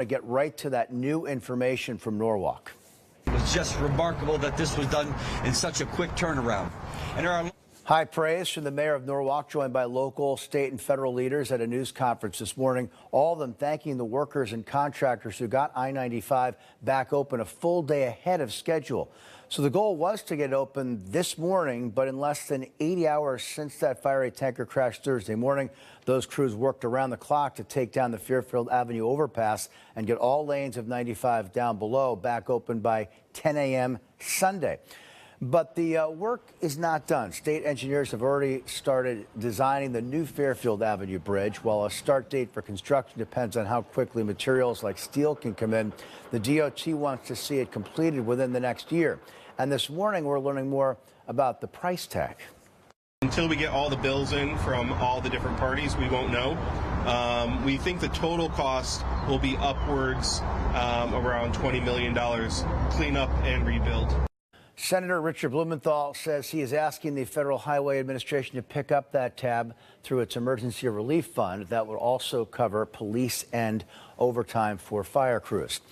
To get right to that new information from Norwalk. It was just remarkable that this was done in such a quick turnaround. And there are high praise from the mayor of Norwalk, joined by local, state, and federal leaders at a news conference this morning. All of them thanking the workers and contractors who got I-95 back open a full day ahead of schedule. So the goal was to get it open this morning, but in less than 80 hours since that fiery tanker crash Thursday morning, those crews worked around the clock to take down the Fairfield Avenue overpass and get all lanes of 95 down below back open by 10 a.m. Sunday. But the work is not done. State engineers have already started designing the new Fairfield Avenue bridge. While a start date for construction depends on how quickly materials like steel can come in, the DOT wants to see it completed within the next year. And this morning, we're learning more about the price tag. Until we get all the bills in from all the different parties, we won't know. We think the total cost will be upwards around $20 million, clean up and rebuild. Senator Richard Blumenthal says he is asking the Federal Highway Administration to pick up that tab through its emergency relief fund that would also cover police and overtime for fire crews.